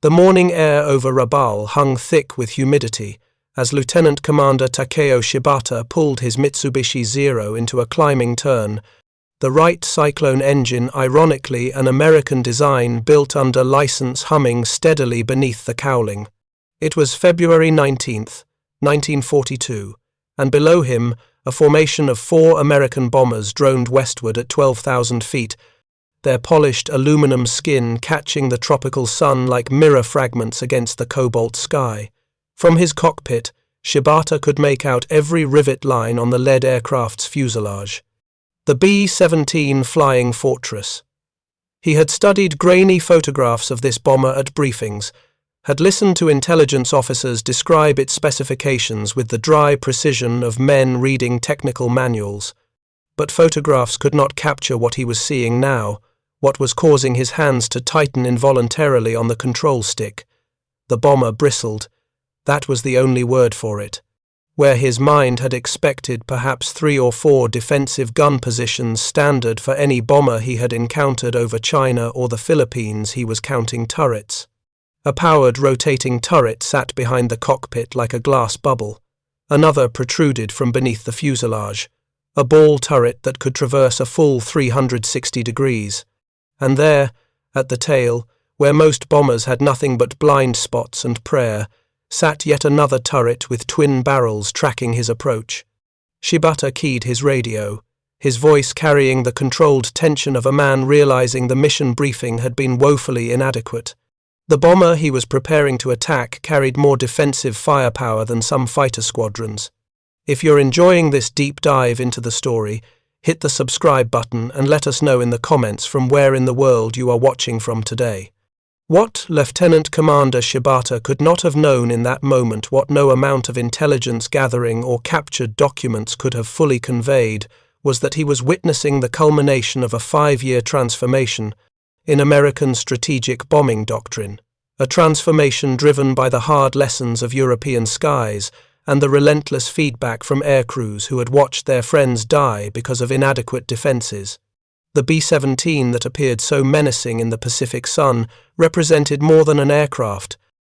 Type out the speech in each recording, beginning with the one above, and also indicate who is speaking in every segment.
Speaker 1: The morning air over Rabaul hung thick with humidity as Lieutenant Commander Takeo Shibata pulled his Mitsubishi Zero into a climbing turn. The Wright Cyclone engine, ironically an American design built under license, humming steadily beneath the cowling. It was February 19th, 1942, and below him a formation of 4 American bombers droned westward at 12,000 feet, their polished aluminum skin catching the tropical sun like mirror fragments against the cobalt sky. From his cockpit, Shibata could make out every rivet line on the lead aircraft's fuselage. The B-17 Flying Fortress. He had studied grainy photographs of this bomber at briefings, had listened to intelligence officers describe its specifications with the dry precision of men reading technical manuals. But photographs could not capture what he was seeing now, what was causing his hands to tighten involuntarily on the control stick. The bomber bristled. That was the only word for it. Where his mind had expected perhaps 3 or 4 defensive gun positions standard for any bomber he had encountered over China or the Philippines, he was counting turrets. A powered rotating turret sat behind the cockpit like a glass bubble. Another protruded from beneath the fuselage, a ball turret that could traverse a full 360 degrees. And there, at the tail, where most bombers had nothing but blind spots and prayer, sat yet another turret with twin barrels tracking his approach. Shibata keyed his radio, his voice carrying the controlled tension of a man realizing the mission briefing had been woefully inadequate. The bomber he was preparing to attack carried more defensive firepower than some fighter squadrons. If you're enjoying this deep dive into the story, hit the subscribe button and let us know in the comments from where in the world you are watching from today. What Lieutenant Commander Shibata could not have known in that moment, what no amount of intelligence gathering or captured documents could have fully conveyed, was that he was witnessing the culmination of a 5-year transformation in American strategic bombing doctrine, a transformation driven by the hard lessons of European skies and the relentless feedback from aircrews who had watched their friends die because of inadequate defenses. The B-17 that appeared so menacing in the Pacific sun represented more than an aircraft.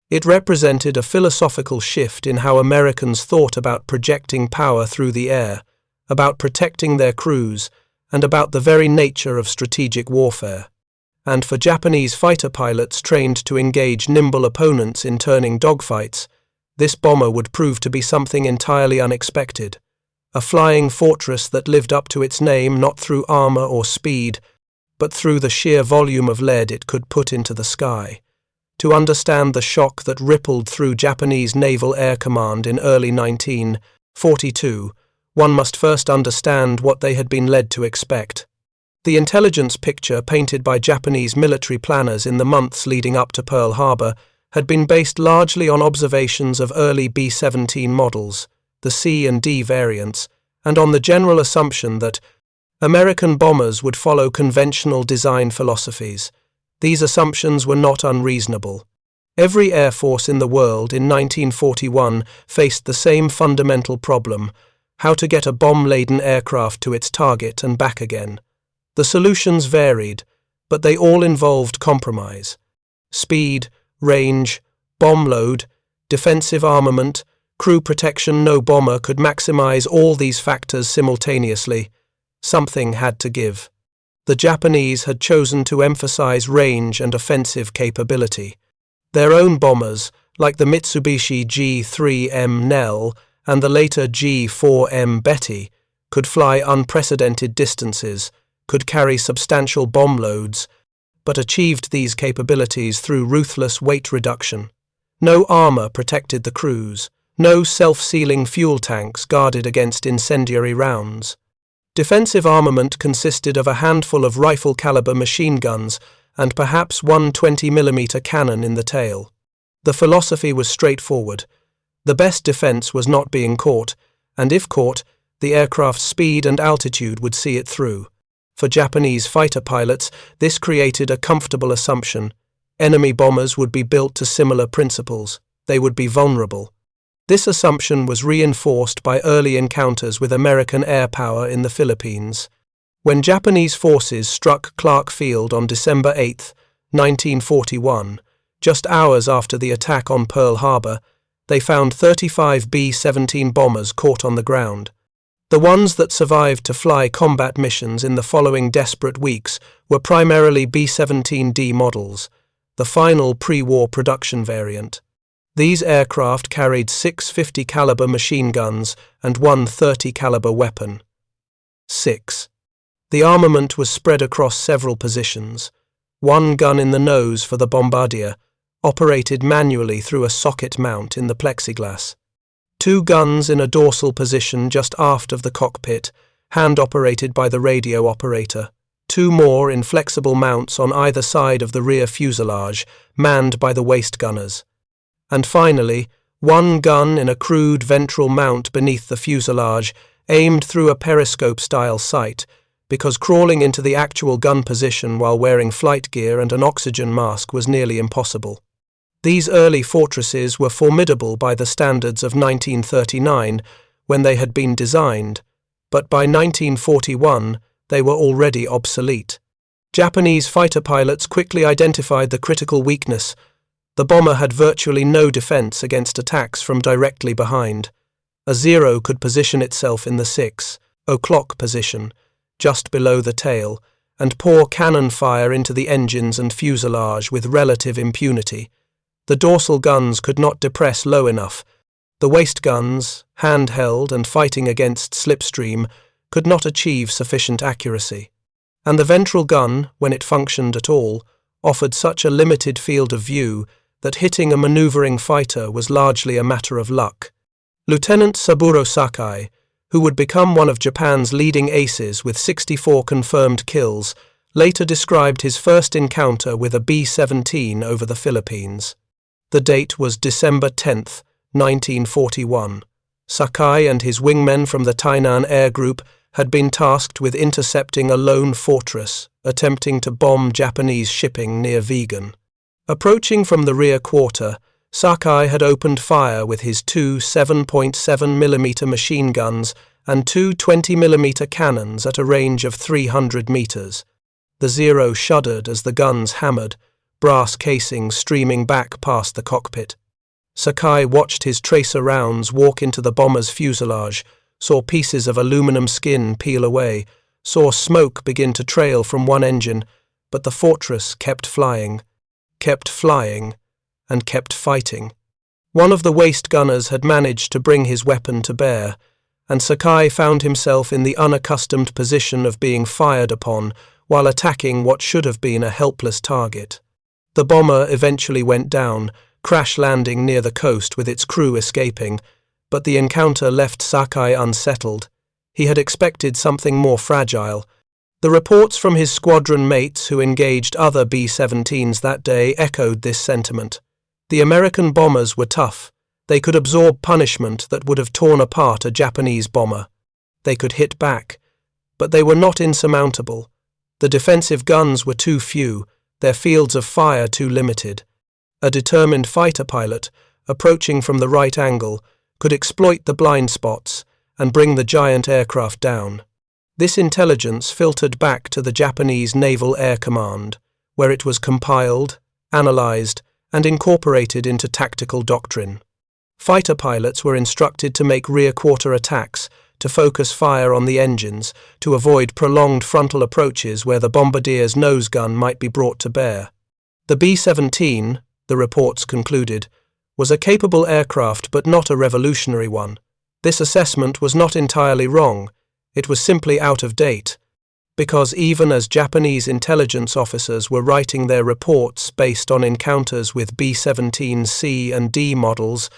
Speaker 1: It represented a philosophical shift in how Americans thought about projecting power through the air, about protecting their crews, and about the very nature of strategic warfare. And for Japanese fighter pilots trained to engage nimble opponents in turning dogfights, this bomber would prove to be something entirely unexpected. A flying fortress that lived up to its name not through armor or speed, but through the sheer volume of lead it could put into the sky. To understand the shock that rippled through Japanese Naval Air Command in early 1942, one must first understand what they had been led to expect. The intelligence picture painted by Japanese military planners in the months leading up to Pearl Harbor had been based largely on observations of early B-17 models, the C and D variants, and on the general assumption that American bombers would follow conventional design philosophies. These assumptions were not unreasonable. Every air force in the world in 1941 faced the same fundamental problem: how to get a bomb-laden aircraft to its target and back again. The solutions varied, but they all involved compromise. Speed, range, bomb load, defensive armament, crew protection. No bomber could maximize all these factors simultaneously. Something had to give. The Japanese had chosen to emphasize range and offensive capability. Their own bombers, like the Mitsubishi G3M Nell and the later G4M Betty, could fly unprecedented distances, could carry substantial bomb loads, but achieved these capabilities through ruthless weight reduction. No armor protected the crews. No self-sealing fuel tanks guarded against incendiary rounds. Defensive armament consisted of a handful of rifle-caliber machine guns and perhaps one 20mm cannon in the tail. The philosophy was straightforward. The best defense was not being caught, and if caught, the aircraft's speed and altitude would see it through. For Japanese fighter pilots, this created a comfortable assumption. Enemy bombers would be built to similar principles. They would be vulnerable. This assumption was reinforced by early encounters with American air power in the Philippines. When Japanese forces struck Clark Field on December 8, 1941, Just hours after the attack on Pearl Harbor, they found 35 B-17 bombers caught on the ground. The ones that survived to fly combat missions in the following desperate weeks were primarily B-17D models, the final pre-war production variant. These aircraft carried 6 50 caliber machine guns and one 30 caliber weapon. 6. The armament was spread across several positions. One gun in the nose for the bombardier, operated manually through a socket mount in the plexiglass. 2 guns in a dorsal position just aft of the cockpit, hand-operated by the radio operator. 2 more in flexible mounts on either side of the rear fuselage, manned by the waist gunners. And finally, 1 gun in a crude ventral mount beneath the fuselage, aimed through a periscope-style sight, because crawling into the actual gun position while wearing flight gear and an oxygen mask was nearly impossible. These early fortresses were formidable by the standards of 1939 when they had been designed, but by 1941 they were already obsolete. Japanese fighter pilots quickly identified the critical weakness. The bomber had virtually no defense against attacks from directly behind. A Zero could position itself in the 6 o'clock position, just below the tail, and pour cannon fire into the engines and fuselage with relative impunity. The dorsal guns could not depress low enough. The waist guns, handheld and fighting against slipstream, could not achieve sufficient accuracy. And the ventral gun, when it functioned at all, offered such a limited field of view that hitting a maneuvering fighter was largely a matter of luck. Lieutenant Saburo Sakai, who would become one of Japan's leading aces with 64 confirmed kills, later described his first encounter with a B-17 over the Philippines. The date was December 10, 1941. Sakai and his wingmen from the Tainan Air Group had been tasked with intercepting a lone fortress, attempting to bomb Japanese shipping near Vigan. Approaching from the rear quarter, Sakai had opened fire with his 2 7.7mm machine guns and 2 20mm cannons at a range of 300 meters. The Zero shuddered as the guns hammered, brass casings streaming back past the cockpit. Sakai watched his tracer rounds walk into the bomber's fuselage, saw pieces of aluminum skin peel away, saw smoke begin to trail from one engine, but the fortress kept flying, and kept fighting. One of the waist gunners had managed to bring his weapon to bear, and Sakai found himself in the unaccustomed position of being fired upon while attacking what should have been a helpless target. The bomber eventually went down, crash-landing near the coast with its crew escaping, but the encounter left Sakai unsettled. He had expected something more fragile. The reports from his squadron mates who engaged other B-17s that day echoed this sentiment. The American bombers were tough. They could absorb punishment that would have torn apart a Japanese bomber. They could hit back, but they were not insurmountable. The defensive guns were too few, their fields of fire too limited. A determined fighter pilot, approaching from the right angle, could exploit the blind spots and bring the giant aircraft down. This intelligence filtered back to the Japanese Naval Air Command, where it was compiled, analyzed, and incorporated into tactical doctrine. Fighter pilots were instructed to make rear-quarter attacks, to focus fire on the engines, to avoid prolonged frontal approaches where the bombardier's nose gun might be brought to bear. The B-17, the reports concluded, was a capable aircraft but not a revolutionary one. This assessment was not entirely wrong. It was simply out of date, because even as Japanese intelligence officers were writing their reports based on encounters with B-17C and D models,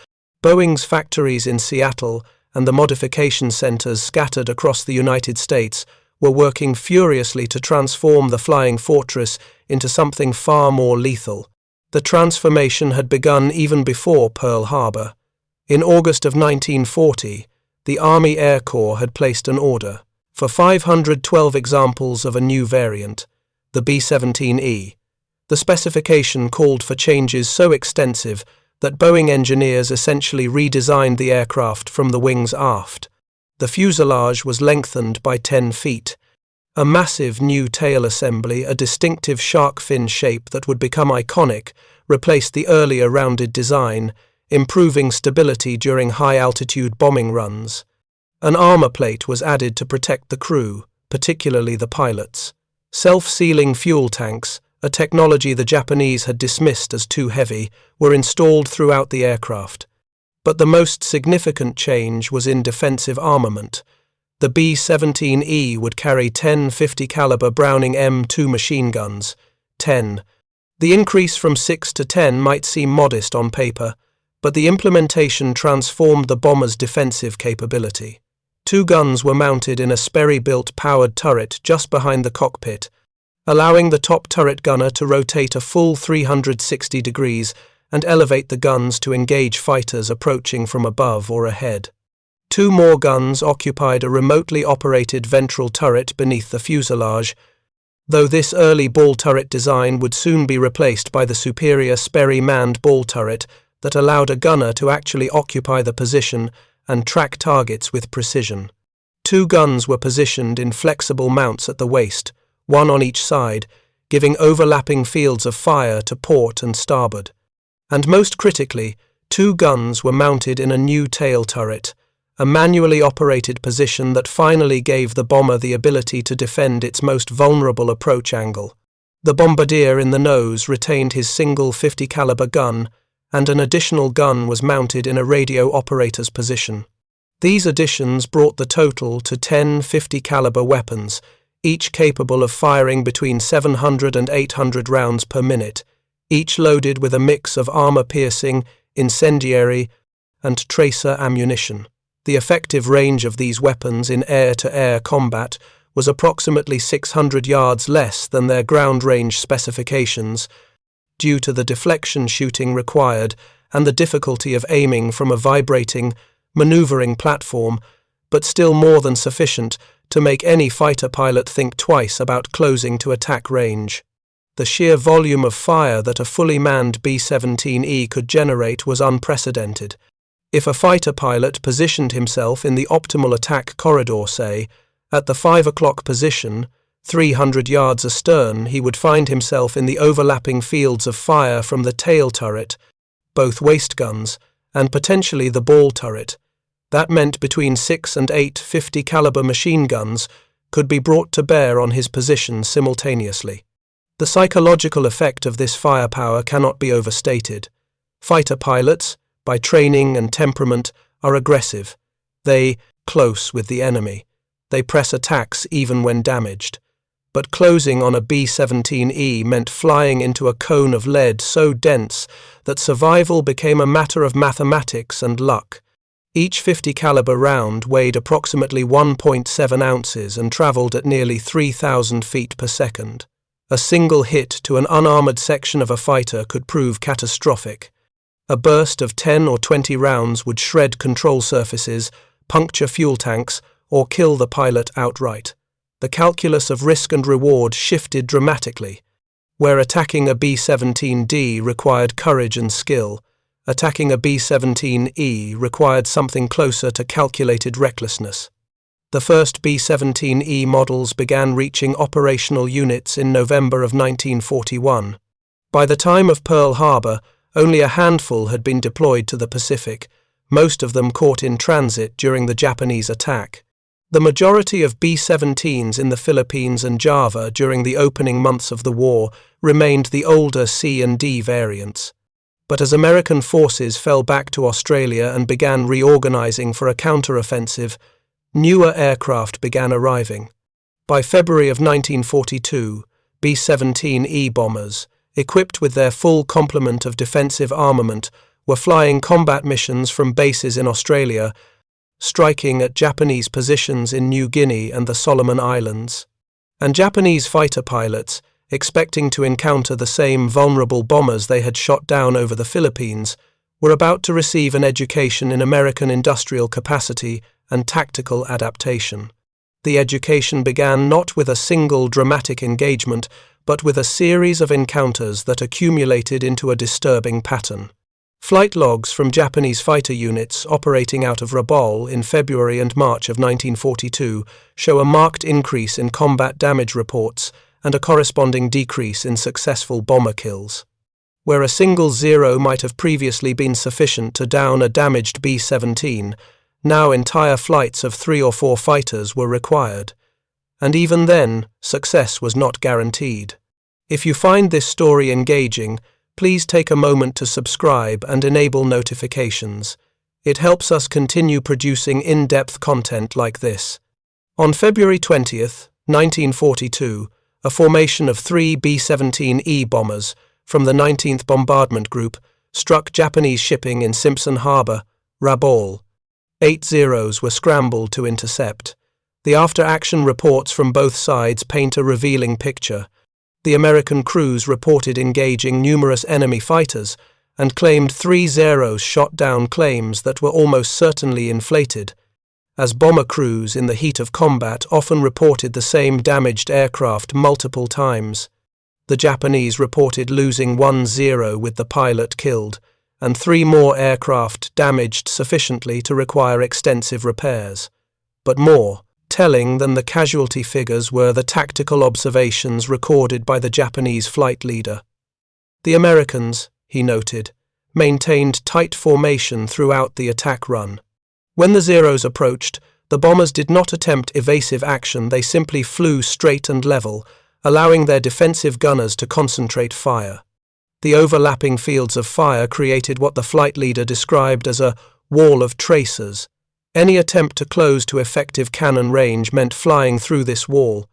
Speaker 1: Boeing's factories in Seattle and the modification centers scattered across the United States were working furiously to transform the Flying Fortress into something far more lethal. The transformation had begun even before Pearl Harbor. In August of 1940, the Army Air Corps had placed an order for 512 examples of a new variant, the B-17E. The specification called for changes so extensive that Boeing engineers essentially redesigned the aircraft from the wings aft. The fuselage was lengthened by 10 feet. A massive new tail assembly, a distinctive shark fin shape that would become iconic, replaced the earlier rounded design, improving stability during high-altitude bombing runs. An armor plate was added to protect the crew, particularly the pilots. Self-sealing fuel tanks, a technology the Japanese had dismissed as too heavy, were installed throughout the aircraft. But the most significant change was in defensive armament. The B-17E would carry 10 50 caliber Browning M2 machine guns. 10. The increase from 6 to 10 might seem modest on paper, but the implementation transformed the bomber's defensive capability. 2 guns were mounted in a Sperry-built powered turret just behind the cockpit, allowing the top turret gunner to rotate a full 360 degrees and elevate the guns to engage fighters approaching from above or ahead. 2 more guns occupied a remotely operated ventral turret beneath the fuselage, though this early ball turret design would soon be replaced by the superior Sperry manned ball turret that allowed a gunner to actually occupy the position and track targets with precision. 2 guns were positioned in flexible mounts at the waist, 1 on each side, giving overlapping fields of fire to port and starboard. And most critically, 2 guns were mounted in a new tail turret, a manually operated position that finally gave the bomber the ability to defend its most vulnerable approach angle. The bombardier in the nose retained his single 50 caliber gun, and an additional gun was mounted in a radio operator's position. These additions brought the total to 10 50 caliber weapons, each capable of firing between 700 and 800 rounds per minute, each loaded with a mix of armor-piercing, incendiary, and tracer ammunition. The effective range of these weapons in air-to-air combat was approximately 600 yards less than their ground range specifications, due to the deflection shooting required and the difficulty of aiming from a vibrating, maneuvering platform, but still more than sufficient to make any fighter pilot think twice about closing to attack range. The sheer volume of fire that a fully manned B-17E could generate was unprecedented. If a fighter pilot positioned himself in the optimal attack corridor, say, at the 5 o'clock position, 300 yards astern, he would find himself in the overlapping fields of fire from the tail turret, both waist guns, and potentially the ball turret. That meant between 6 and 8 50 caliber machine guns could be brought to bear on his position simultaneously. The psychological effect of this firepower cannot be overstated. Fighter pilots, by training and temperament, are aggressive. They close with the enemy. They press attacks even when damaged. But closing on a B-17E meant flying into a cone of lead so dense that survival became a matter of mathematics and luck. Each 50 caliber round weighed approximately 1.7 ounces and traveled at nearly 3,000 feet per second. A single hit to an unarmored section of a fighter could prove catastrophic. A burst of 10 or 20 rounds would shred control surfaces, puncture fuel tanks, or kill the pilot outright. The calculus of risk and reward shifted dramatically. Where attacking a B-17D required courage and skill, attacking a B-17E required something closer to calculated recklessness. The first B-17E models began reaching operational units in November of 1941. By the time of Pearl Harbor, only a handful had been deployed to the Pacific, most of them caught in transit during the Japanese attack. The majority of B-17s in the Philippines and Java during the opening months of the war remained the older C and D variants. But as American forces fell back to Australia and began reorganizing for a counteroffensive, newer aircraft began arriving. By February of 1942, B-17E bombers, equipped with their full complement of defensive armament, were flying combat missions from bases in Australia, striking at Japanese positions in New Guinea and the Solomon Islands. And Japanese fighter pilots, expecting to encounter the same vulnerable bombers they had shot down over the Philippines, were about to receive an education in American industrial capacity and tactical adaptation. The education began not with a single dramatic engagement, but with a series of encounters that accumulated into a disturbing pattern. Flight logs from Japanese fighter units operating out of Rabaul in February and March of 1942 show a marked increase in combat damage reports and a corresponding decrease in successful bomber kills. Where a single Zero might have previously been sufficient to down a damaged B-17, now entire flights of 3 or 4 fighters were required. And even then, success was not guaranteed. If you find this story engaging, please take a moment to subscribe and enable notifications. It helps us continue producing in-depth content like this. On February 20th, 1942, a formation of 3 B-17E bombers from the 19th Bombardment Group struck Japanese shipping in Simpson Harbor, Rabaul. 8 Zeros were scrambled to intercept. The after-action reports from both sides paint a revealing picture. The American crews reported engaging numerous enemy fighters and claimed 3 Zeros shot down claims that were almost certainly inflated, as bomber crews in the heat of combat often reported the same damaged aircraft multiple times. The Japanese reported losing 1 Zero with the pilot killed, and 3 more aircraft damaged sufficiently to require extensive repairs. But more telling than the casualty figures were the tactical observations recorded by the Japanese flight leader. The Americans, he noted, maintained tight formation throughout the attack run. When the Zeros approached, the bombers did not attempt evasive action, they simply flew straight and level, allowing their defensive gunners to concentrate fire. The overlapping fields of fire created what the flight leader described as a wall of tracers. Any attempt to close to effective cannon range meant flying through this wall.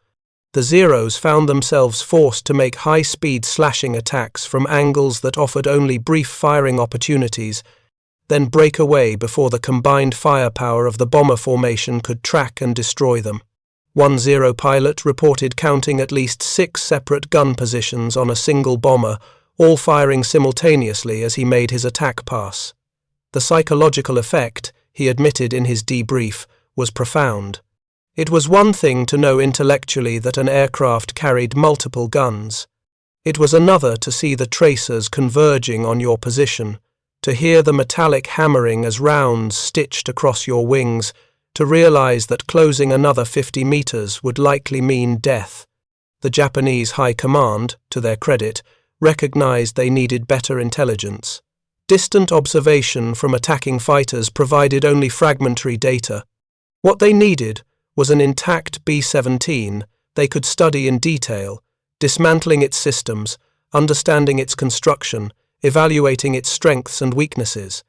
Speaker 1: The Zeros found themselves forced to make high-speed slashing attacks from angles that offered only brief firing opportunities, then break away before the combined firepower of the bomber formation could track and destroy them. 1 Zero pilot reported counting at least 6 separate gun positions on a single bomber, all firing simultaneously as he made his attack pass. The psychological effect, he admitted in his debrief, was profound. It was one thing to know intellectually that an aircraft carried multiple guns. It was another to see the tracers converging on your position, to hear the metallic hammering as rounds stitched across your wings, to realize that closing another 50 meters would likely mean death. The Japanese High Command, to their credit, recognized they needed better intelligence. Distant observation from attacking fighters provided only fragmentary data. What they needed was an intact B-17 they could study in detail, dismantling its systems, understanding its construction, evaluating its strengths and weaknesses.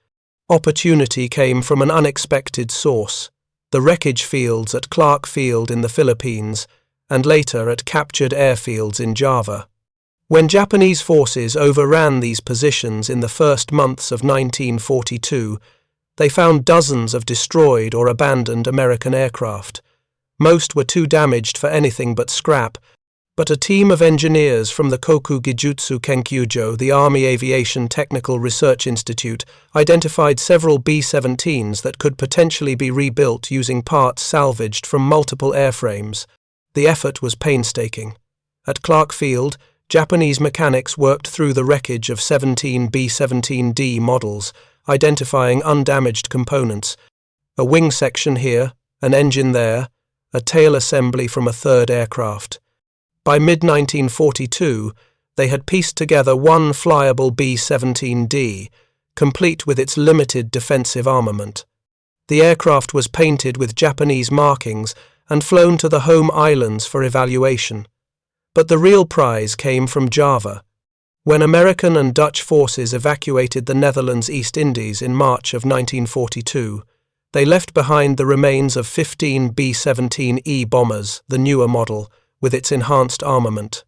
Speaker 1: Opportunity came from an unexpected source: the wreckage fields at Clark Field in the Philippines, and later at captured airfields in Java. When Japanese forces overran these positions in the first months of 1942, they found dozens of destroyed or abandoned American aircraft. Most were too damaged for anything but scrap, but a team of engineers from the Koku Gijutsu Kenkyujo, the Army Aviation Technical Research Institute, identified several B-17s that could potentially be rebuilt using parts salvaged from multiple airframes. The effort was painstaking. At Clark Field, Japanese mechanics worked through the wreckage of 17 B-17D models, identifying undamaged components: a wing section here, an engine there, a tail assembly from a third aircraft. By mid-1942, they had pieced together one flyable B-17D, complete with its limited defensive armament. The aircraft was painted with Japanese markings and flown to the home islands for evaluation. But the real prize came from Java. When American and Dutch forces evacuated the Netherlands East Indies in March of 1942, they left behind the remains of 15 B-17E bombers, the newer model, with its enhanced armament.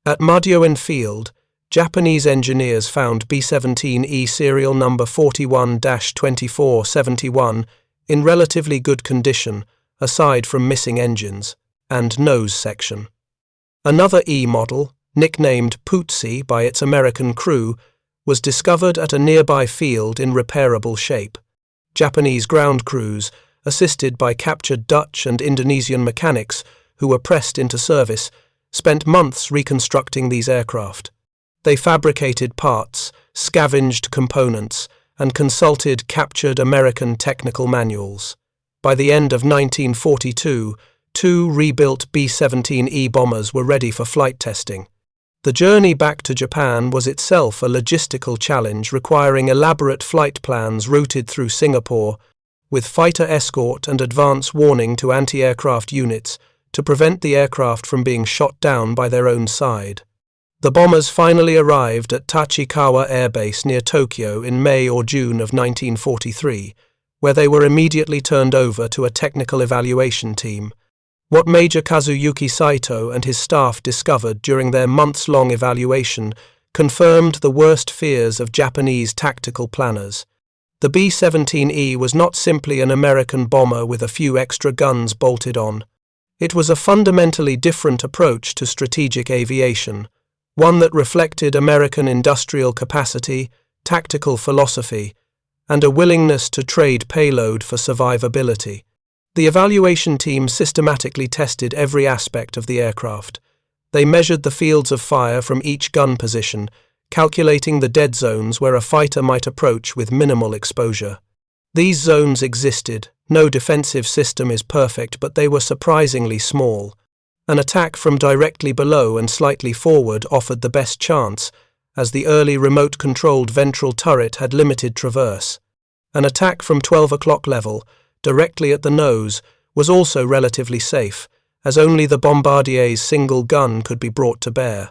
Speaker 1: At Mudjoen Field, Japanese engineers found B-17E serial number 41-2471 in relatively good condition, aside from missing engines and nose section. Another E model, nicknamed Pootsie by its American crew, was discovered at a nearby field in repairable shape. Japanese ground crews, assisted by captured Dutch and Indonesian mechanics who were pressed into service, spent months reconstructing these aircraft. They fabricated parts, scavenged components, and consulted captured American technical manuals. By the end of 1942, 2 rebuilt B-17E bombers were ready for flight testing. The The journey back to Japan was itself a logistical challenge requiring elaborate flight plans routed through Singapore, with fighter escort and advance warning to anti-aircraft units to prevent the aircraft from being shot down by their own side. The bombers finally arrived at Tachikawa Air Base near Tokyo in May or June of 1943, where they were immediately turned over to a technical evaluation team. What Major Kazuyuki Saito and his staff discovered during their months-long evaluation confirmed the worst fears of Japanese tactical planners. The B-17E was not simply an American bomber with a few extra guns bolted on. It was a fundamentally different approach to strategic aviation, one that reflected American industrial capacity, tactical philosophy, and a willingness to trade payload for survivability. The evaluation team systematically tested every aspect of the aircraft. They measured the fields of fire from each gun position, calculating the dead zones where a fighter might approach with minimal exposure. These zones existed. No defensive system is perfect, but they were surprisingly small. An attack from directly below and slightly forward offered the best chance, as the early remote-controlled ventral turret had limited traverse. An attack from 12 o'clock level, directly at the nose, was also relatively safe, as only the bombardier's single gun could be brought to bear.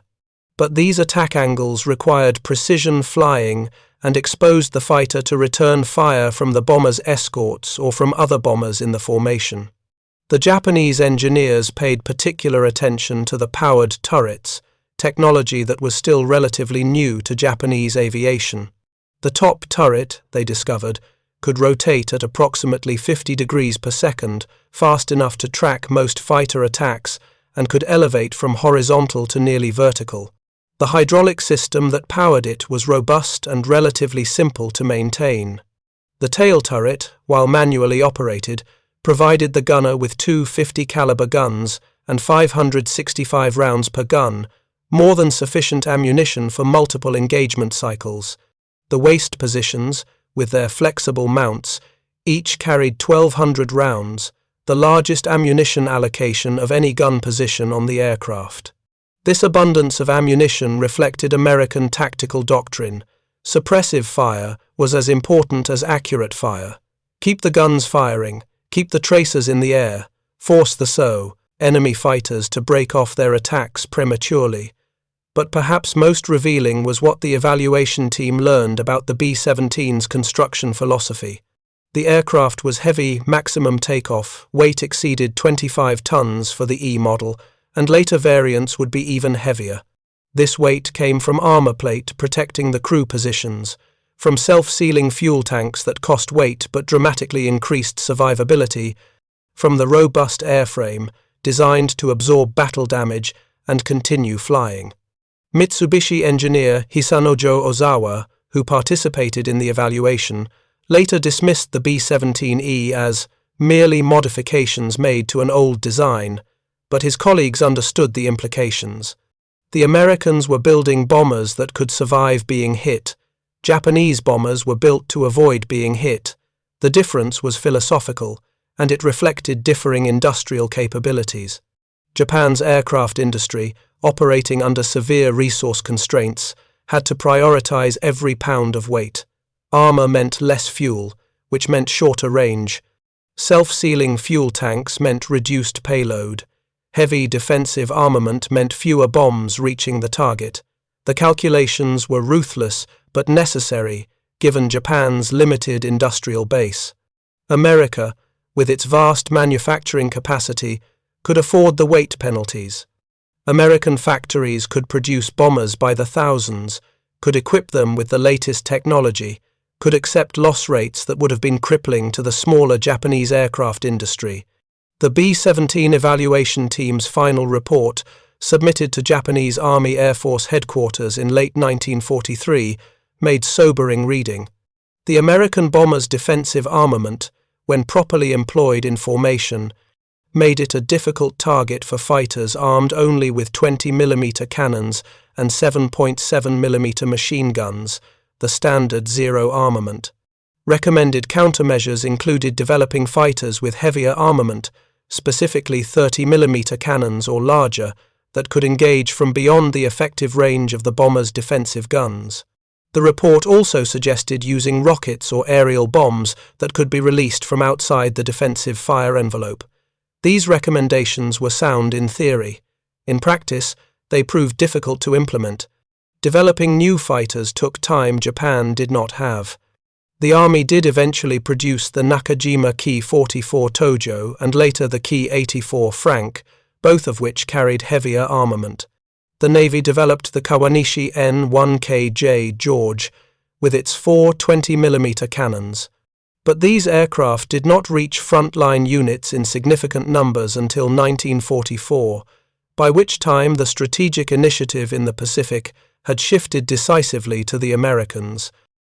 Speaker 1: But these attack angles required precision flying and exposed the fighter to return fire from the bomber's escorts or from other bombers in the formation. The Japanese engineers paid particular attention to the powered turrets, technology that was still relatively new to Japanese aviation. The top turret, they discovered, could rotate at approximately 50 degrees per second, fast enough to track most fighter attacks, and could elevate from horizontal to nearly vertical. The hydraulic system that powered it was robust and relatively simple to maintain. The tail turret, while manually operated, provided the gunner with two 50-caliber guns and 565 rounds per gun, more than sufficient ammunition for multiple engagement cycles. The waist positions, with their flexible mounts, each carried 1,200 rounds, the largest ammunition allocation of any gun position on the aircraft. This abundance of ammunition reflected American tactical doctrine. Suppressive fire was as important as accurate fire. Keep the guns firing, keep the tracers in the air, force the enemy fighters to break off their attacks prematurely. But perhaps most revealing was what the evaluation team learned about the B-17's construction philosophy. The aircraft was heavy, maximum takeoff, weight exceeded 25 tons for the E model, and later variants would be even heavier. This weight came from armor plate protecting the crew positions, from self-sealing fuel tanks that cost weight but dramatically increased survivability, from the robust airframe designed to absorb battle damage and continue flying. Mitsubishi engineer Hisanojo Ozawa, who participated in the evaluation, later dismissed the B-17E as merely modifications made to an old design, but his colleagues understood the implications. The Americans were building bombers that could survive being hit. Japanese bombers were built to avoid being hit. The difference was philosophical, and it reflected differing industrial capabilities. Japan's aircraft industry, operating under severe resource constraints, had to prioritize every pound of weight. Armor meant less fuel, which meant shorter range. Self-sealing fuel tanks meant reduced payload. Heavy defensive armament meant fewer bombs reaching the target. The calculations were ruthless but necessary, given Japan's limited industrial base. America, with its vast manufacturing capacity, could afford the weight penalties. American factories could produce bombers by the thousands, could equip them with the latest technology, could accept loss rates that would have been crippling to the smaller Japanese aircraft industry. The B-17 evaluation team's final report, submitted to Japanese Army Air Force headquarters in late 1943, made sobering reading. The American bomber's defensive armament, when properly employed in formation, made it a difficult target for fighters armed only with 20mm cannons and 7.7mm machine guns, the standard zero armament. Recommended countermeasures included developing fighters with heavier armament, specifically 30mm cannons or larger, that could engage from beyond the effective range of the bomber's defensive guns. The report also suggested using rockets or aerial bombs that could be released from outside the defensive fire envelope. These recommendations were sound in theory. In practice, they proved difficult to implement. Developing new fighters took time Japan did not have. The Army did eventually produce the Nakajima Ki-44 Tojo and later the Ki-84 Frank, both of which carried heavier armament. The Navy developed the Kawanishi N-1KJ George with its four 20mm cannons. But these aircraft did not reach frontline units in significant numbers until 1944, by which time the strategic initiative in the Pacific had shifted decisively to the Americans.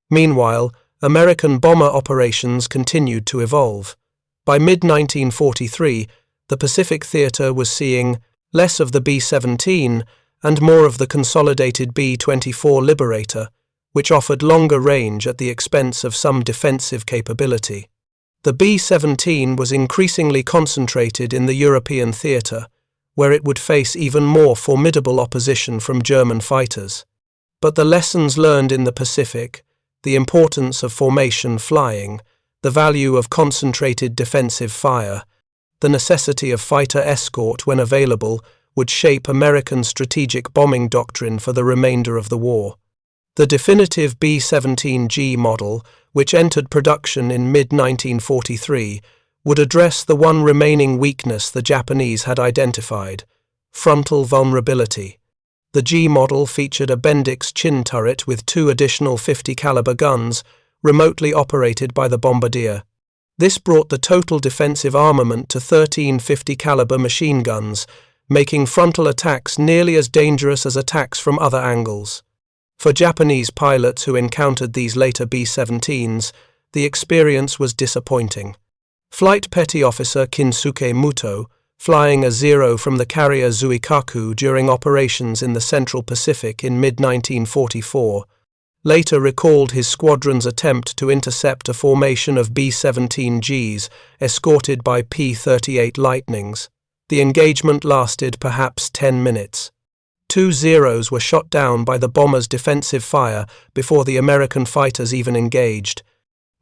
Speaker 1: Meanwhile, American bomber operations continued to evolve. By mid-1943, the Pacific theater was seeing less of the B-17 and more of the consolidated B-24 Liberator, which offered longer range at the expense of some defensive capability. The B-17 was increasingly concentrated in the European theater, where it would face even more formidable opposition from German fighters. But the lessons learned in the Pacific, the importance of formation flying, the value of concentrated defensive fire, the necessity of fighter escort when available, would shape American strategic bombing doctrine for the remainder of the war. The definitive B-17G model, which entered production in mid-1943, would address the one remaining weakness the Japanese had identified: frontal vulnerability. The G model featured a Bendix chin turret with two additional 50 caliber guns, remotely operated by the bombardier. This brought the total defensive armament to 13 50 caliber machine guns, making frontal attacks nearly as dangerous as attacks from other angles. For Japanese pilots who encountered these later B-17s, the experience was disappointing. Flight Petty Officer Kinsuke Muto, flying a Zero from the carrier Zuikaku during operations in the Central Pacific in mid-1944, later recalled his squadron's attempt to intercept a formation of B-17Gs escorted by P-38 Lightnings. The engagement lasted perhaps 10 minutes. 2 Zeros were shot down by the bomber's defensive fire before the American fighters even engaged.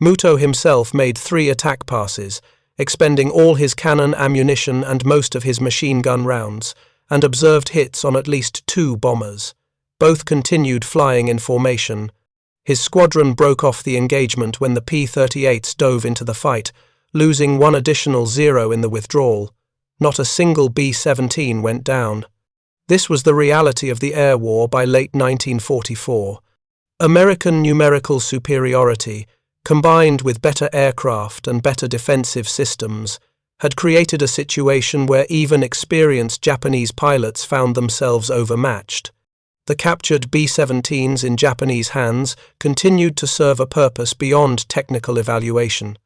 Speaker 1: Muto himself made 3 attack passes, expending all his cannon ammunition and most of his machine gun rounds, and observed hits on at least 2 bombers. Both continued flying in formation. His squadron broke off the engagement when the P-38s dove into the fight, losing 1 additional Zero in the withdrawal. Not a single B-17 went down. This was the reality of the air war by late 1944. American numerical superiority, combined with better aircraft and better defensive systems, had created a situation where even experienced Japanese pilots found themselves overmatched. The captured B-17s in Japanese hands continued to serve a purpose beyond technical evaluation.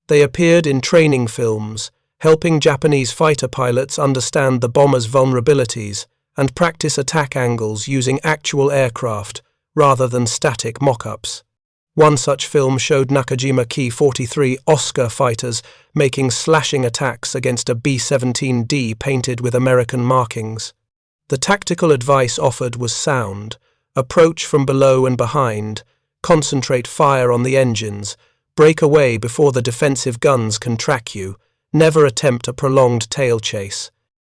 Speaker 1: They appeared in training films, helping Japanese fighter pilots understand the bomber's vulnerabilities and practice attack angles using actual aircraft rather than static mock-ups. One such film showed Nakajima Ki-43 Oscar fighters making slashing attacks against a B-17D painted with American markings. The tactical advice offered was sound: approach from below and behind, concentrate fire on the engines, break away before the defensive guns can track you, never attempt a prolonged tail chase.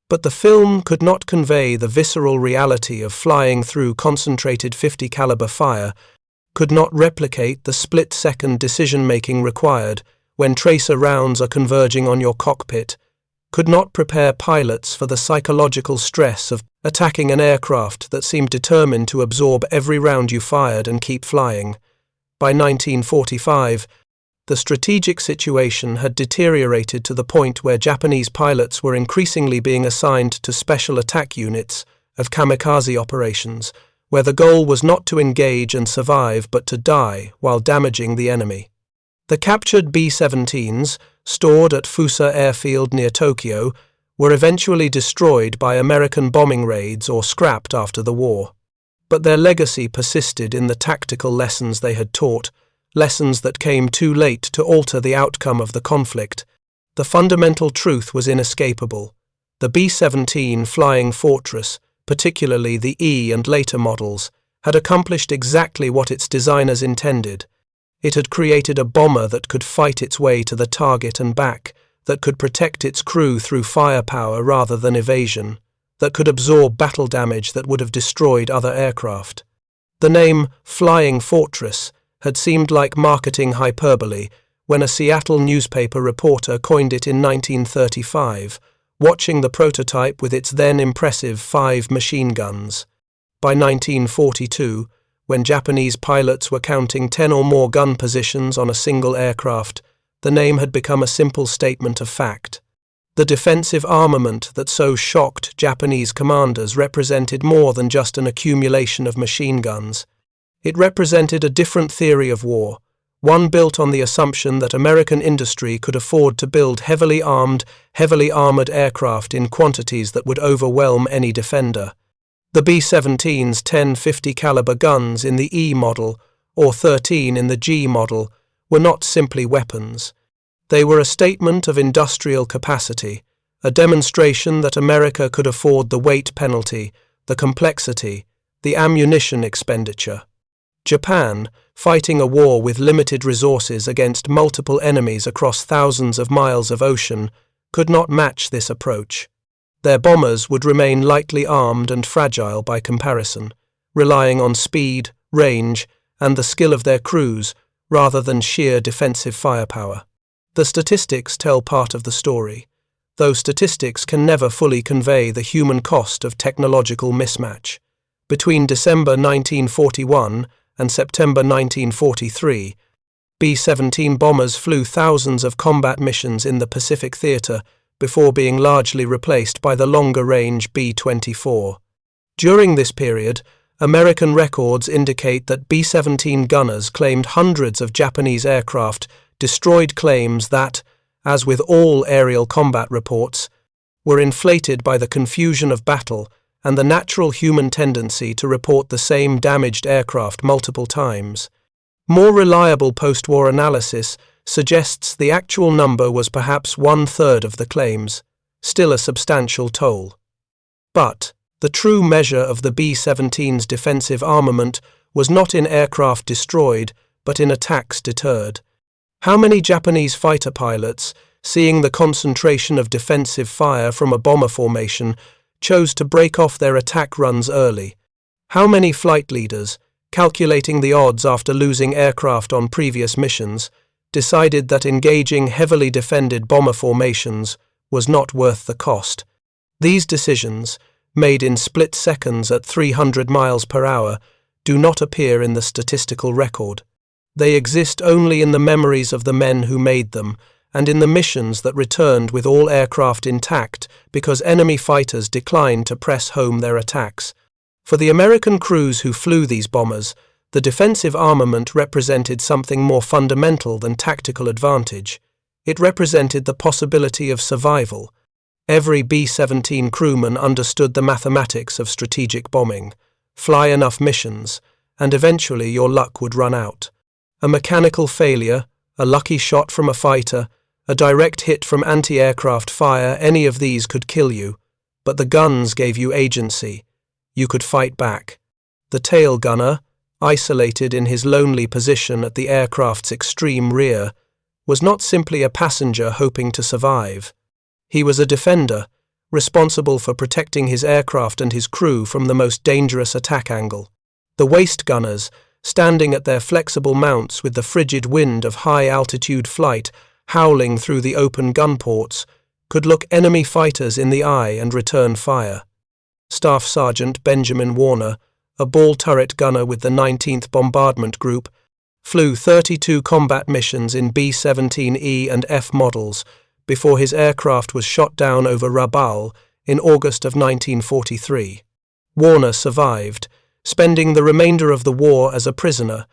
Speaker 1: But the film could not convey the visceral reality of flying through concentrated 50 caliber fire, could not replicate the split-second decision-making required when tracer rounds are converging on your cockpit, could not prepare pilots for the psychological stress of attacking an aircraft that seemed determined to absorb every round you fired and keep flying. By 1945, the strategic situation had deteriorated to the point where Japanese pilots were increasingly being assigned to special attack units of kamikaze operations, where the goal was not to engage and survive but to die while damaging the enemy. The captured B-17s, stored at Fusa airfield near Tokyo, were eventually destroyed by American bombing raids or scrapped after the war. But their legacy persisted in the tactical lessons they had taught, lessons that came too late to alter the outcome of the conflict. The fundamental truth was inescapable. The B-17 Flying Fortress, particularly the E and later models, had accomplished exactly what its designers intended. It had created a bomber that could fight its way to the target and back, that could protect its crew through firepower rather than evasion, that could absorb battle damage that would have destroyed other aircraft. The name Flying Fortress had seemed like marketing hyperbole when a Seattle newspaper reporter coined it in 1935, watching the prototype with its then impressive 5 machine guns. By 1942, when Japanese pilots were counting 10 or more gun positions on a single aircraft, the name had become a simple statement of fact. The defensive armament that so shocked Japanese commanders represented more than just an accumulation of machine guns. It represented a different theory of war, one built on the assumption that American industry could afford to build heavily armored aircraft in quantities that would overwhelm any defender. The B-17's 10 50 caliber guns in the E model, or 13 in the G model, were not simply weapons. They were a statement of industrial capacity, a demonstration that America could afford the weight penalty, the complexity, the ammunition expenditure. Japan, fighting a war with limited resources against multiple enemies across thousands of miles of ocean, could not match this approach. Their bombers would remain lightly armed and fragile by comparison, relying on speed, range, and the skill of their crews rather than sheer defensive firepower. The statistics tell part of the story, though statistics can never fully convey the human cost of technological mismatch. Between December 1941 and September 1943, B-17 bombers flew thousands of combat missions in the Pacific Theater before being largely replaced by the longer-range B-24. During this period, American records indicate that B-17 gunners claimed hundreds of Japanese aircraft, destroyed claims that, as with all aerial combat reports, were inflated by the confusion of battle and the natural human tendency to report the same damaged aircraft multiple times. More reliable post-war analysis suggests the actual number was perhaps 1/3 of the claims, still a substantial toll. But the true measure of the B-17's defensive armament was not in aircraft destroyed, but in attacks deterred. How many Japanese fighter pilots, seeing the concentration of defensive fire from a bomber formation, chose to break off their attack runs early? How many flight leaders, calculating the odds after losing aircraft on previous missions, decided that engaging heavily defended bomber formations was not worth the cost? These decisions, made in split seconds at 300 miles per hour, do not appear in the statistical record. They exist only in the memories of the men who made them, and in the missions that returned with all aircraft intact because enemy fighters declined to press home their attacks. For the American crews who flew these bombers, the defensive armament represented something more fundamental than tactical advantage. It represented the possibility of survival. Every B-17 crewman understood the mathematics of strategic bombing. Fly enough missions, and eventually your luck would run out. A mechanical failure, a lucky shot from a fighter, a direct hit from anti-aircraft fire, any of these could kill you. But the guns gave you agency. You could fight back. The tail gunner, isolated in his lonely position at the aircraft's extreme rear, was not simply a passenger hoping to survive. He was a defender, responsible for protecting his aircraft and his crew from the most dangerous attack angle. The waist gunners, standing at their flexible mounts with the frigid wind of high-altitude flight howling through the open gun ports, could look enemy fighters in the eye and return fire. Staff Sergeant Benjamin Warner, a ball turret gunner with the 19th Bombardment Group, flew 32 combat missions in B-17E and F models before his aircraft was shot down over Rabaul in August of 1943. Warner survived, spending the remainder of the war as a prisoner,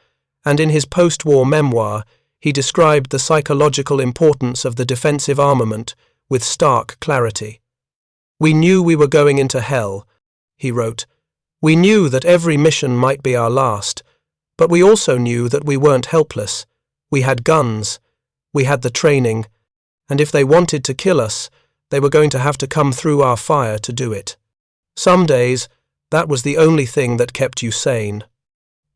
Speaker 1: and in his post-war memoir, he described the psychological importance of the defensive armament with stark clarity. "We knew we were going into hell," he wrote. "We knew that every mission might be our last, but we also knew that we weren't helpless. We had guns, we had the training, and if they wanted to kill us, They were going to have to come through our fire to do it. Some days, that was the only thing that kept you sane.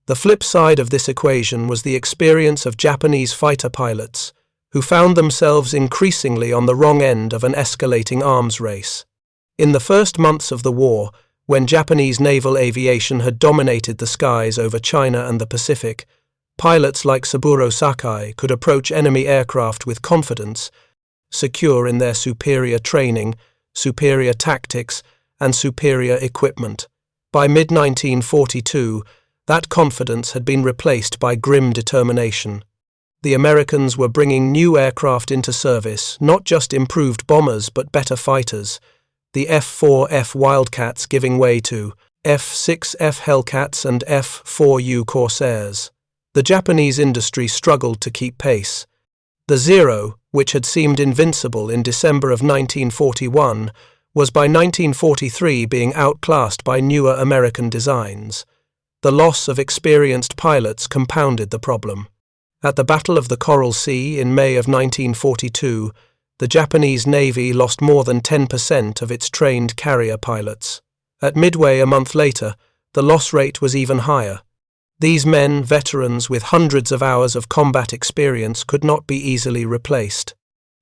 Speaker 1: The flip side of this equation was the experience of Japanese fighter pilots, who found themselves increasingly on the wrong end of an escalating arms race. In the first months of the war, when Japanese naval aviation had dominated the skies over China and the Pacific, pilots like Saburo Sakai could approach enemy aircraft with confidence, secure in their superior training, superior tactics, and superior equipment. By mid-1942, that confidence had been replaced by grim determination. The Americans were bringing new aircraft into service, not just improved bombers but better fighters, the F-4F Wildcats giving way to F-6F Hellcats and F-4U Corsairs. The Japanese industry struggled to keep pace. The Zero, which had seemed invincible in December of 1941, was by 1943 being outclassed by newer American designs. The loss of experienced pilots compounded the problem. At the Battle of the Coral Sea in May of 1942, the Japanese Navy lost more than 10% of its trained carrier pilots. At Midway a month later, the loss rate was even higher. These men, veterans with hundreds of hours of combat experience, could not be easily replaced.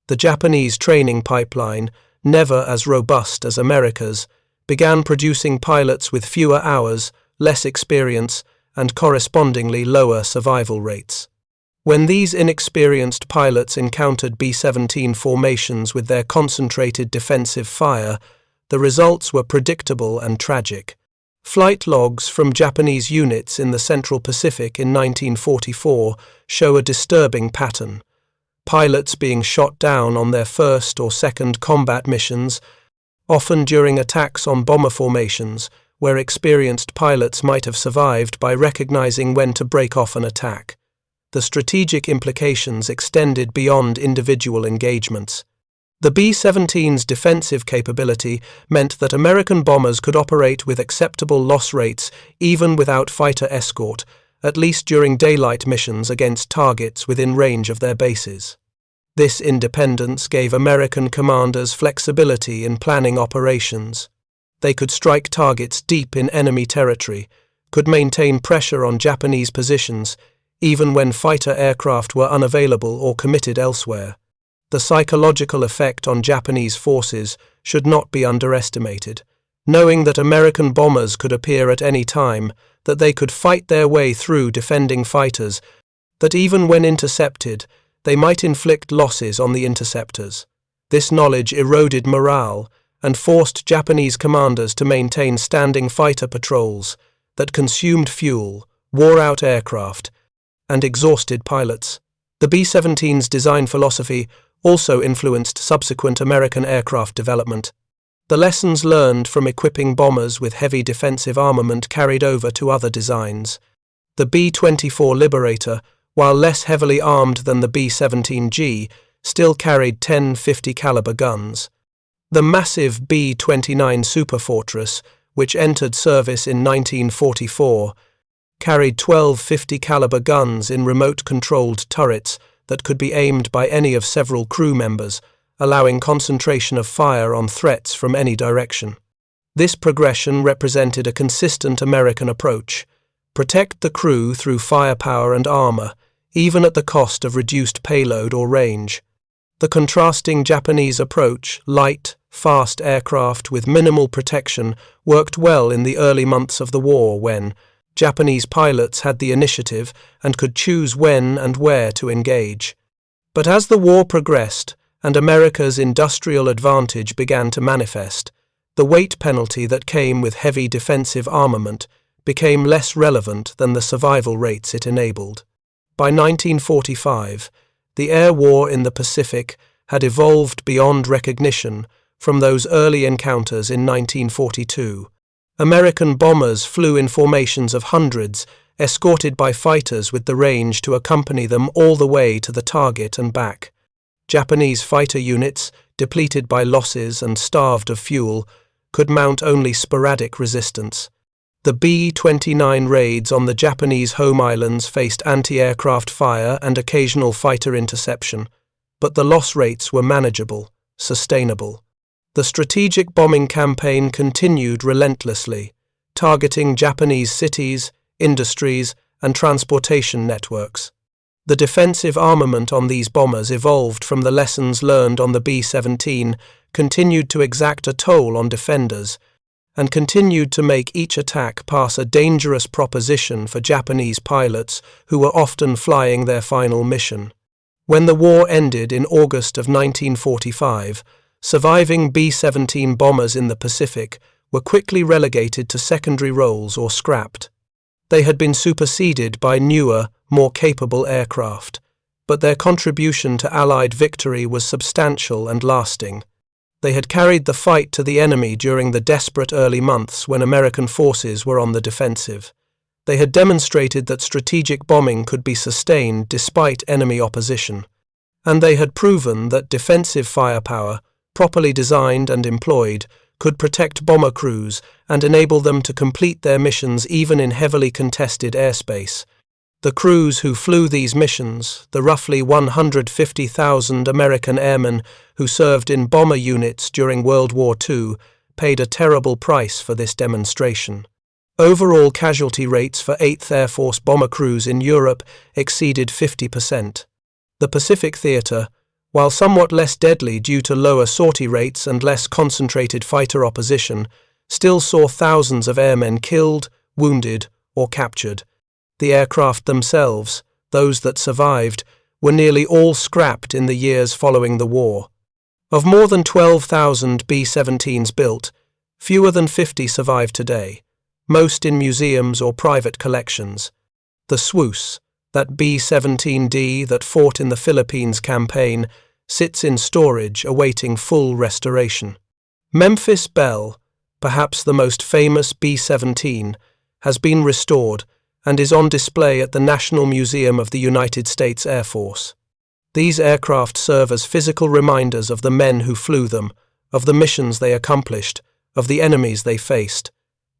Speaker 1: The Japanese training pipeline, never as robust as America's, began producing pilots with fewer hours, less experience, and correspondingly lower survival rates. When these inexperienced pilots encountered B-17 formations with their concentrated defensive fire, the results were predictable and tragic. Flight logs from Japanese units in the Central Pacific in 1944 show a disturbing pattern. Pilots being shot down on their first or second combat missions, often during attacks on bomber formations, where experienced pilots might have survived by recognizing when to break off an attack. The strategic implications extended beyond individual engagements. The B-17's defensive capability meant that American bombers could operate with acceptable loss rates even without fighter escort, at least during daylight missions against targets within range of their bases. This independence gave American commanders flexibility in planning operations. They could strike targets deep in enemy territory, could maintain pressure on Japanese positions, even when fighter aircraft were unavailable or committed elsewhere. The psychological effect on Japanese forces should not be underestimated. Knowing that American bombers could appear at any time, that they could fight their way through defending fighters, that even when intercepted, they might inflict losses on the interceptors. This knowledge eroded morale and forced Japanese commanders to maintain standing fighter patrols that consumed fuel, wore out aircraft, and exhausted pilots. The B-17's design philosophy also influenced subsequent American aircraft development. The lessons learned from equipping bombers with heavy defensive armament carried over to other designs. The B-24 Liberator, while less heavily armed than the B-17G, still carried 10 50 caliber guns. The massive B-29 Superfortress, which entered service in 1944, carried 12 50 caliber guns in remote-controlled turrets that could be aimed by any of several crew members, allowing concentration of fire on threats from any direction. This progression represented a consistent American approach: protect the crew through firepower and armor, even at the cost of reduced payload or range. The contrasting Japanese approach, light, fast aircraft with minimal protection, worked well in the early months of the war when Japanese pilots had the initiative and could choose when and where to engage. But as the war progressed and America's industrial advantage began to manifest, the weight penalty that came with heavy defensive armament became less relevant than the survival rates it enabled. By 1945, the air war in the Pacific had evolved beyond recognition from those early encounters in 1942. American bombers flew in formations of hundreds, escorted by fighters with the range to accompany them all the way to the target and back. Japanese fighter units, depleted by losses and starved of fuel, could mount only sporadic resistance. The B-29 raids on the Japanese home islands faced anti-aircraft fire and occasional fighter interception, but the loss rates were manageable, sustainable. The strategic bombing campaign continued relentlessly, targeting Japanese cities, industries, and transportation networks. The defensive armament on these bombers evolved from the lessons learned on the B-17, continued to exact a toll on defenders, and continued to make each attack pass a dangerous proposition for Japanese pilots who were often flying their final mission. When the war ended in August of 1945, surviving B-17 bombers in the Pacific were quickly relegated to secondary roles or scrapped. They had been superseded by newer, more capable aircraft, but their contribution to Allied victory was substantial and lasting. They had carried the fight to the enemy during the desperate early months when American forces were on the defensive. They had demonstrated that strategic bombing could be sustained despite enemy opposition. And they had proven that defensive firepower, properly designed and employed, could protect bomber crews and enable them to complete their missions even in heavily contested airspace. The crews who flew these missions, the roughly 150,000 American airmen who served in bomber units during World War II, paid a terrible price for this demonstration. Overall casualty rates for 8th Air Force bomber crews in Europe exceeded 50%. The Pacific Theater, while somewhat less deadly due to lower sortie rates and less concentrated fighter opposition, still saw thousands of airmen killed, wounded, or captured. The aircraft themselves, those that survived, were nearly all scrapped in the years following the war. Of more than 12,000 B-17s built, fewer than 50 survive today, most in museums or private collections. The Swoos, that B-17D that fought in the Philippines campaign, sits in storage awaiting full restoration. Memphis Belle, perhaps the most famous B-17, has been restored and is on display at the National Museum of the United States Air Force. These aircraft serve as physical reminders of the men who flew them, of the missions they accomplished, of the enemies they faced.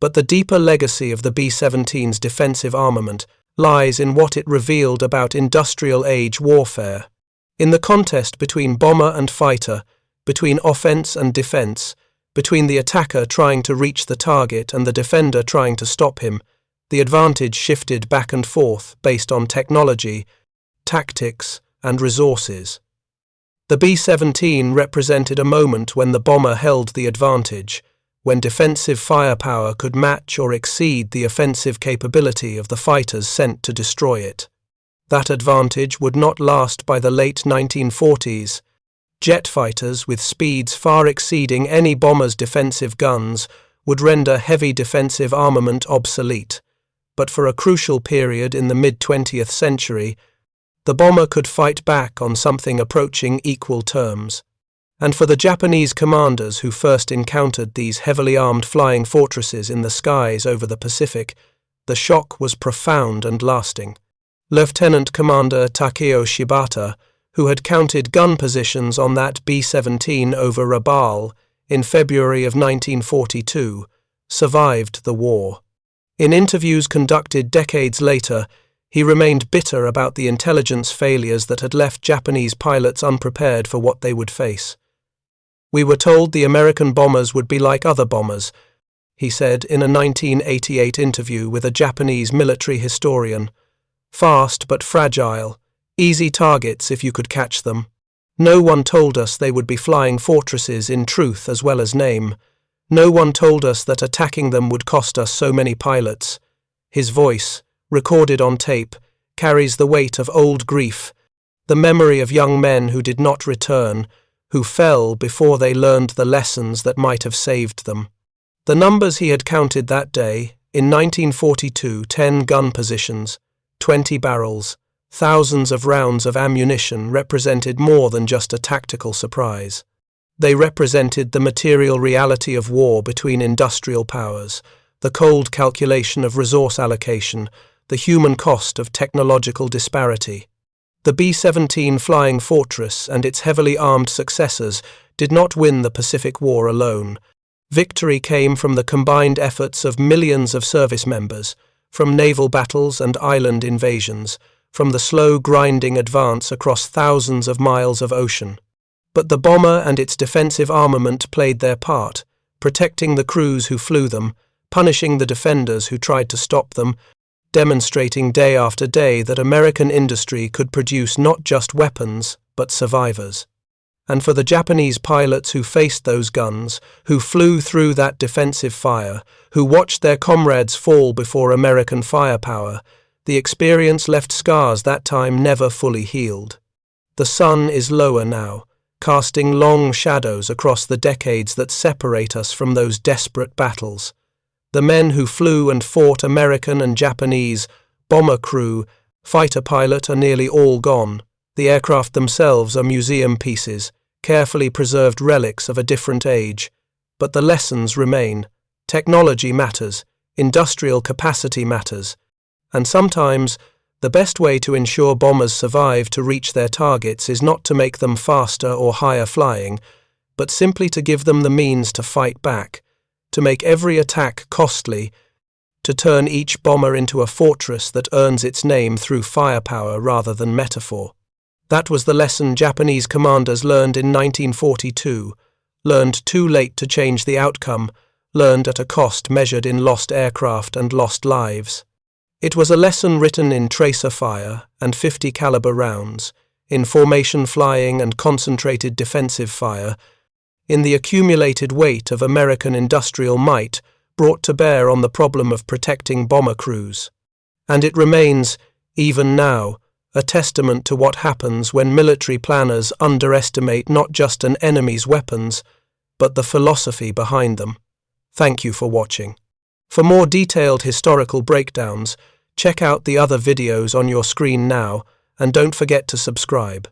Speaker 1: But the deeper legacy of the B-17's defensive armament lies in what it revealed about industrial-age warfare. In the contest between bomber and fighter, between offense and defense, between the attacker trying to reach the target and the defender trying to stop him, the advantage shifted back and forth based on technology, tactics, and resources. The B-17 represented a moment when the bomber held the advantage, when defensive firepower could match or exceed the offensive capability of the fighters sent to destroy it. That advantage would not last by the late 1940s. Jet fighters with speeds far exceeding any bomber's defensive guns would render heavy defensive armament obsolete. But for a crucial period in the mid-20th century, the bomber could fight back on something approaching equal terms. And for the Japanese commanders who first encountered these heavily armed flying fortresses in the skies over the Pacific, the shock was profound and lasting. Lieutenant Commander Takeo Shibata, who had counted gun positions on that B-17 over Rabaul in February of 1942, survived the war. In interviews conducted decades later, he remained bitter about the intelligence failures that had left Japanese pilots unprepared for what they would face. "We were told the American bombers would be like other bombers," he said in a 1988 interview with a Japanese military historian. "Fast but fragile, easy targets if you could catch them. No one told us they would be flying fortresses in truth as well as name. No one told us that attacking them would cost us so many pilots." His voice, recorded on tape, carries the weight of old grief, the memory of young men who did not return, who fell before they learned the lessons that might have saved them. The numbers he had counted that day, in 1942, 10 gun positions, 20 barrels, thousands of rounds of ammunition represented more than just a tactical surprise. They represented the material reality of war between industrial powers, the cold calculation of resource allocation, the human cost of technological disparity. The B-17 Flying Fortress and its heavily armed successors did not win the Pacific War alone. Victory came from the combined efforts of millions of service members, from naval battles and island invasions, from the slow grinding advance across thousands of miles of ocean. But the bomber and its defensive armament played their part, protecting the crews who flew them, punishing the defenders who tried to stop them, demonstrating day after day that American industry could produce not just weapons, but survivors. And for the Japanese pilots who faced those guns, who flew through that defensive fire, who watched their comrades fall before American firepower, the experience left scars that time never fully healed. The sun is lower now, casting long shadows across the decades that separate us from those desperate battles. The men who flew and fought American and Japanese, bomber crew, fighter pilot are nearly all gone. The aircraft themselves are museum pieces, carefully preserved relics of a different age. But the lessons remain. Technology matters, industrial capacity matters, and sometimes the best way to ensure bombers survive to reach their targets is not to make them faster or higher flying, but simply to give them the means to fight back, to make every attack costly, to turn each bomber into a fortress that earns its name through firepower rather than metaphor. That was the lesson Japanese commanders learned in 1942, learned too late to change the outcome, learned at a cost measured in lost aircraft and lost lives. It was a lesson written in tracer fire and 50 caliber rounds, in formation flying and concentrated defensive fire, in the accumulated weight of American industrial might brought to bear on the problem of protecting bomber crews. And it remains, even now, a testament to what happens when military planners underestimate not just an enemy's weapons, but the philosophy behind them. Thank you for watching. For more detailed historical breakdowns, check out the other videos on your screen now, and don't forget to subscribe.